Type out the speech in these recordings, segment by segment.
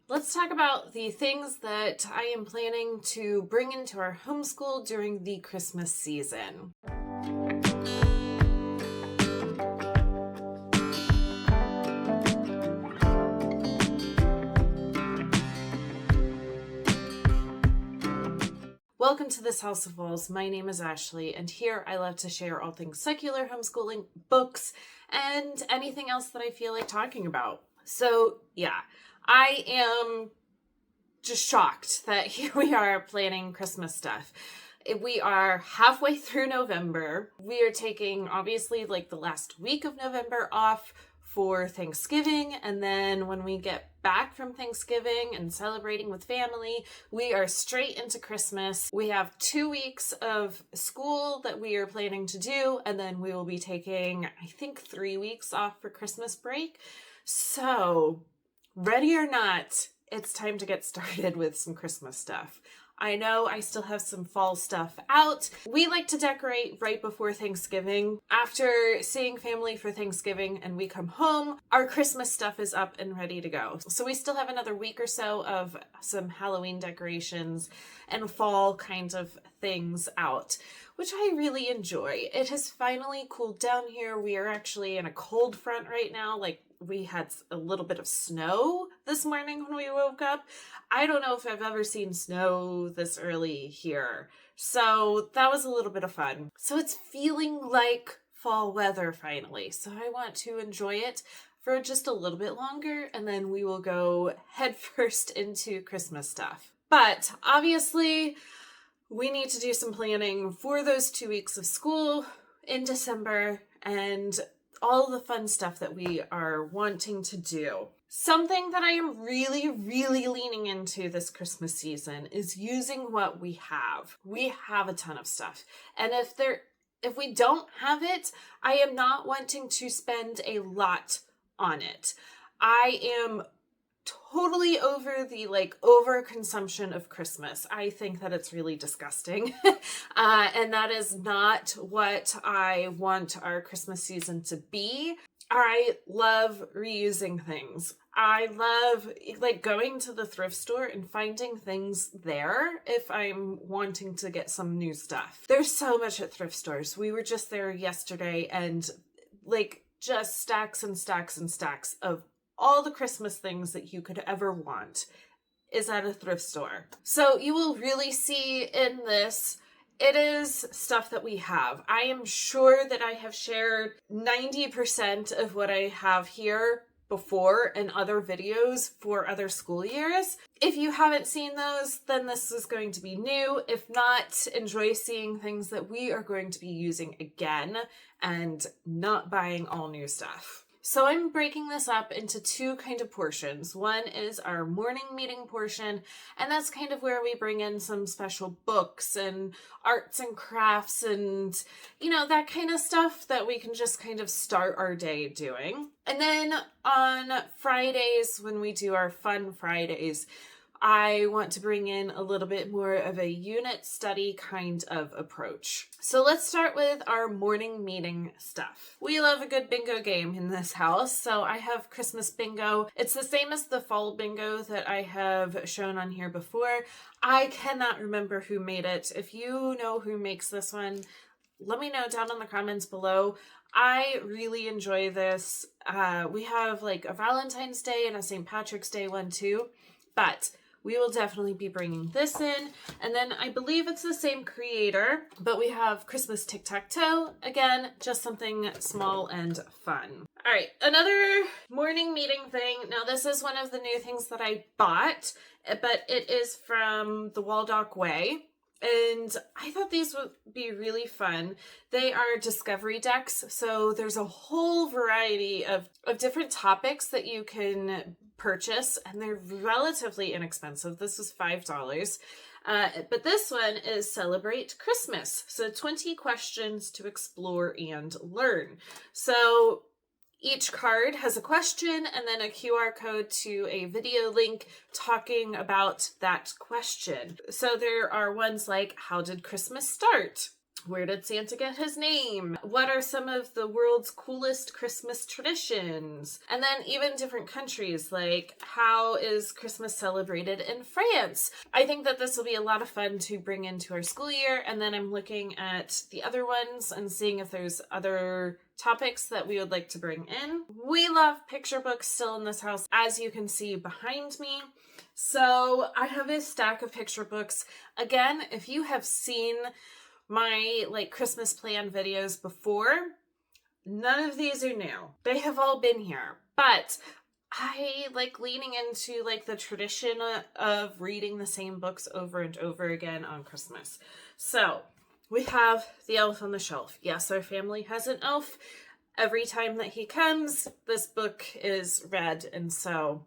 Let's talk about the things that I am planning to bring into our homeschool during the Christmas season. Welcome to this House of Walls. My name is Ashley, and here I love to share all things secular homeschooling, books, and anything else that I feel like talking about. So yeah, I am just shocked that here we are planning Christmas stuff. We are halfway through November. We are taking obviously like the last week of November off for Thanksgiving, and then when we get back from Thanksgiving and celebrating with family, we are straight into Christmas. We have 2 weeks of school that we are planning to do, and then we will be taking, I think, 3 weeks off for Christmas break. So, ready or not, it's time to get started with some Christmas stuff. I know I still have some fall stuff out. We like to decorate right before Thanksgiving. After seeing family for Thanksgiving and we come home, our Christmas stuff is up and ready to go. So we still have another week or so of some Halloween decorations and fall kind of things out, which I really enjoy. It has finally cooled down here. We are actually in a cold front right now. Like, we had a little bit of snow this morning when we woke up. I don't know if I've ever seen snow this early here. So that was a little bit of fun. So it's feeling like fall weather finally. So I want to enjoy it for just a little bit longer, and then we will go headfirst into Christmas stuff. But obviously, we need to do some planning for those 2 weeks of school in December and all the fun stuff that we are wanting to do. Something that I am really, really leaning into this Christmas season is using what we have. We have a ton of stuff. And if we don't have it, I am not wanting to spend a lot on it. I am totally over the overconsumption of Christmas. I think that it's really disgusting. And that is not what I want our Christmas season to be. I love reusing things. I love going to the thrift store and finding things there if I'm wanting to get some new stuff. There's so much at thrift stores. We were just there yesterday, and just stacks and stacks and stacks of all the Christmas things that you could ever want is at a thrift store. So you will really see in this, it is stuff that we have. I am sure that I have shared 90% of what I have here before in other videos for other school years. If you haven't seen those, then this is going to be new. If not, enjoy seeing things that we are going to be using again and not buying all new stuff. So I'm breaking this up into two kind of portions. One is our morning meeting portion, and that's kind of where we bring in some special books and arts and crafts and, that kind of stuff that we can just kind of start our day doing. And then on Fridays, when we do our fun Fridays, I want to bring in a little bit more of a unit study kind of approach. So let's start with our morning meeting stuff. We love a good bingo game in this house. So I have Christmas bingo. It's the same as the fall bingo that I have shown on here before. I cannot remember who made it. If you know who makes this one, let me know down in the comments below. I really enjoy this. We have a Valentine's Day and a St. Patrick's Day one too, but we will definitely be bringing this in. And then I believe it's the same creator, but we have Christmas Tic-Tac-Toe. Again, just something small and fun. All right, another morning meeting thing. Now, this is one of the new things that I bought, but it is from the Waldock Way. And I thought these would be really fun. They are discovery decks. So there's a whole variety of different topics that you can purchase, and they're relatively inexpensive. This was $5. But this one is Celebrate Christmas. So 20 questions to explore and learn. So each card has a question and then a QR code to a video link talking about that question. So there are ones like, how did Christmas start? Where did Santa get his name? What are some of the world's coolest Christmas traditions? And then even different countries, like how is Christmas celebrated in France? I think that this will be a lot of fun to bring into our school year. And then I'm looking at the other ones and seeing if there's other topics that we would like to bring in. We love picture books still in this house, as you can see behind me. So I have a stack of picture books. Again, if you have seen my Christmas plan videos before, none of these are new. They have all been here, but I like leaning into the tradition of reading the same books over and over again on Christmas. So we have The Elf on the Shelf. Yes, our family has an elf. Every time that he comes, this book is read, and so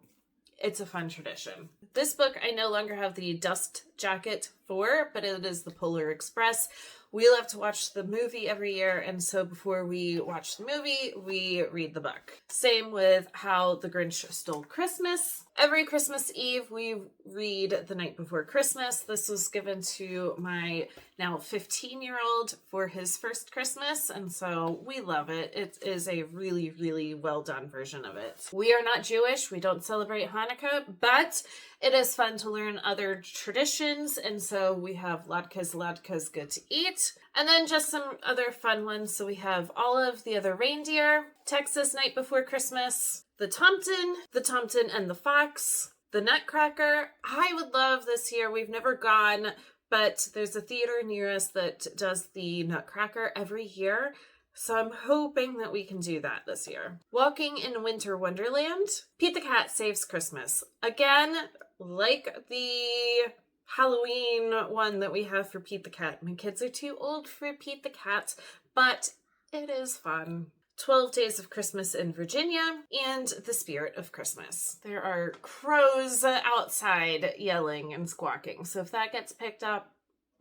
it's a fun tradition. This book I no longer have the dust jacket for, but it is the Polar Express. We love to watch the movie every year, and so before we watch the movie, we read the book. Same with How the Grinch Stole Christmas. Every Christmas Eve, we read The Night Before Christmas. This was given to my now 15-year-old for his first Christmas, and so we love it. It is a really, really well done version of it. We are not Jewish. We don't celebrate Hanukkah, but it is fun to learn other traditions, and so we have latkes Good to Eat, and then just some other fun ones. So we have All of the Other Reindeer, Texas Night Before Christmas, The Tomten and the Fox, The Nutcracker. I would love this year. We've never gone, but there's a theater near us that does the Nutcracker every year. So I'm hoping that we can do that this year. Walking in Winter Wonderland, Pete the Cat Saves Christmas. Again, like the Halloween one that we have for Pete the Cat. My kids are too old for Pete the Cat, but it is fun. 12 Days of Christmas in Virginia, and The Spirit of Christmas. There are crows outside yelling and squawking, so if that gets picked up,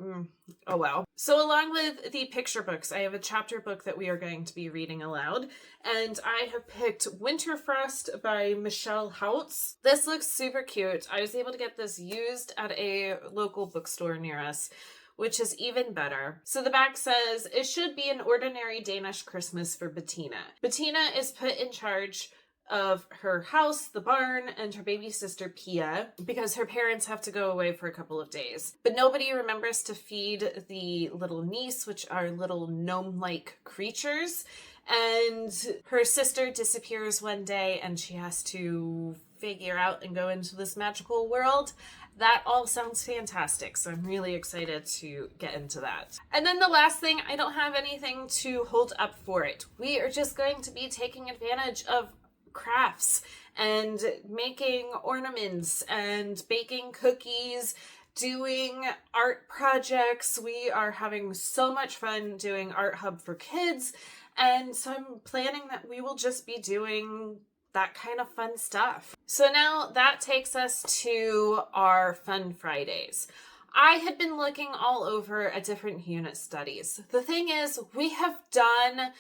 oh well. So along with the picture books, I have a chapter book that we are going to be reading aloud, and I have picked Winterfrost by Michelle Hautz. This looks super cute. I was able to get this used at a local bookstore near us, which is even better. So the back says, it should be an ordinary Danish Christmas for Bettina. Bettina is put in charge of her house, the barn, and her baby sister Pia, because her parents have to go away for a couple of days. But nobody remembers to feed the little niece, which are little gnome-like creatures. And her sister disappears one day, and she has to figure out and go into this magical world. That all sounds fantastic, so I'm really excited to get into that. And then the last thing, I don't have anything to hold up for it. We are just going to be taking advantage of crafts and making ornaments and baking cookies, doing art projects. We are having so much fun doing Art Hub for Kids, and so I'm planning that we will just be doing that kind of fun stuff. So now that takes us to our Fun Fridays. I had been looking all over at different unit studies. The thing is, we have done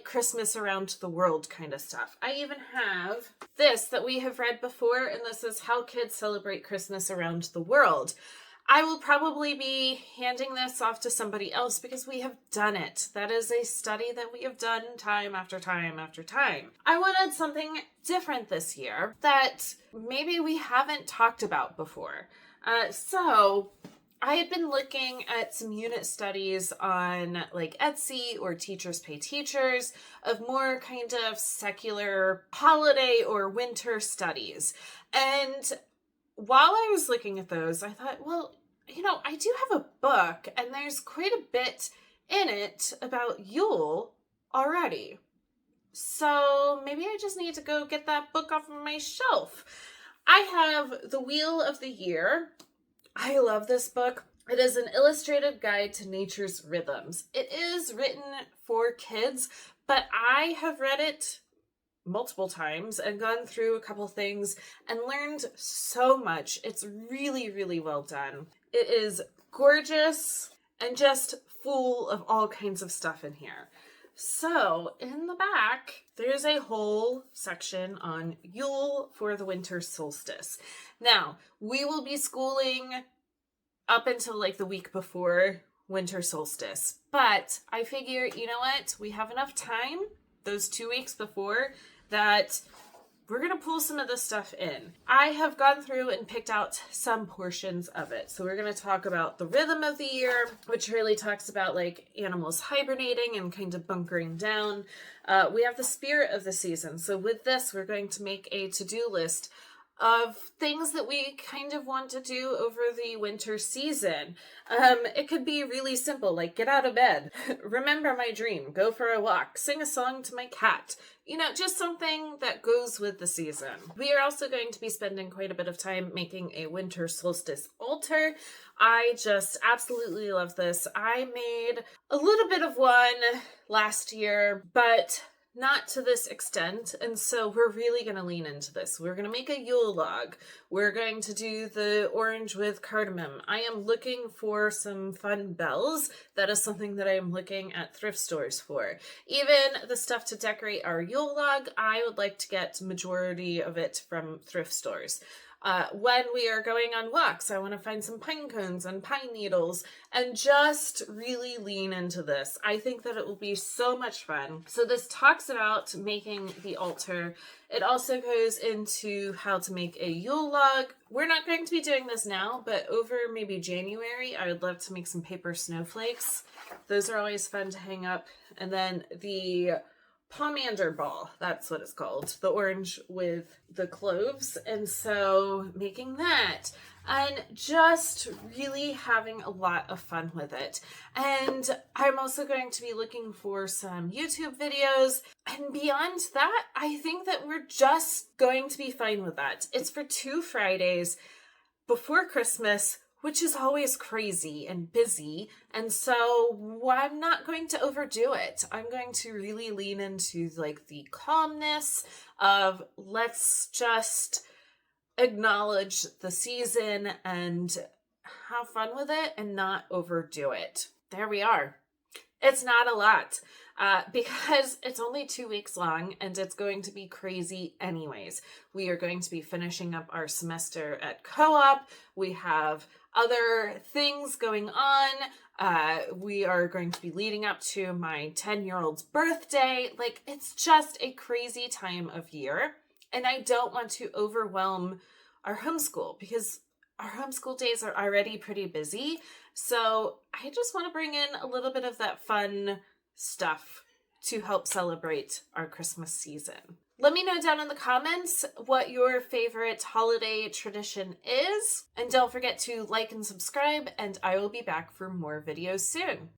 Christmas around the world kind of stuff. I even have this that we have read before, and this is How Kids Celebrate Christmas Around the World. I will probably be handing this off to somebody else because we have done it. That is a study that we have done time after time after time. I wanted something different this year that maybe we haven't talked about before. So I had been looking at some unit studies on Etsy or Teachers Pay Teachers of more kind of secular holiday or winter studies. And while I was looking at those, I thought, well, I do have a book and there's quite a bit in it about Yule already. So maybe I just need to go get that book off of my shelf. I have The Wheel of the Year. I love this book. It is an illustrated guide to nature's rhythms. It is written for kids, but I have read it multiple times and gone through a couple things and learned so much. It's really, really well done. It is gorgeous and just full of all kinds of stuff in here. So in the back, there's a whole section on Yule for the winter solstice. Now, we will be schooling up until the week before winter solstice. But I figure, you know what? We have enough time, those 2 weeks before, that we're going to pull some of this stuff in. I have gone through and picked out some portions of it. So we're going to talk about the rhythm of the year, which really talks about like animals hibernating and kind of bunkering down. We have the spirit of the season. So with this, we're going to make a to-do list of things that we kind of want to do over the winter season. It could be really simple, like get out of bed, remember my dream, go for a walk, sing a song to my cat, just something that goes with the season. We are also going to be spending quite a bit of time making a winter solstice altar. I just absolutely love this. I made a little bit of one last year, but not to this extent, and so we're really going to lean into this. We're going to make a Yule log. We're going to do the orange with cardamom. I am looking for some fun bells. That is something that I am looking at thrift stores for. Even the stuff to decorate our Yule log, I would like to get majority of it from thrift stores. When we are going on walks, I want to find some pine cones and pine needles and just really lean into this. I think that it will be so much fun. So this talks about making the altar. It also goes into how to make a Yule log. We're not going to be doing this now, but over maybe January, I would love to make some paper snowflakes. Those are always fun to hang up. And then the pomander ball, that's what it's called, the orange with the cloves. And so making that and just really having a lot of fun with it. And I'm also going to be looking for some YouTube videos. And beyond that, I think that we're just going to be fine with that. It's for 2 Fridays before Christmas, which is always crazy and busy. And so I'm not going to overdo it. I'm going to really lean into like the calmness of let's just acknowledge the season and have fun with it and not overdo it. There we are. It's not a lot because it's only 2 weeks long and it's going to be crazy anyways. We are going to be finishing up our semester at co-op. We have other things going on. We are going to be leading up to my 10-year-old's birthday. Like, it's just a crazy time of year. And I don't want to overwhelm our homeschool because our homeschool days are already pretty busy. So I just want to bring in a little bit of that fun stuff to help celebrate our Christmas season. Let me know down in the comments what your favorite holiday tradition is. And don't forget to like and subscribe, and I will be back for more videos soon.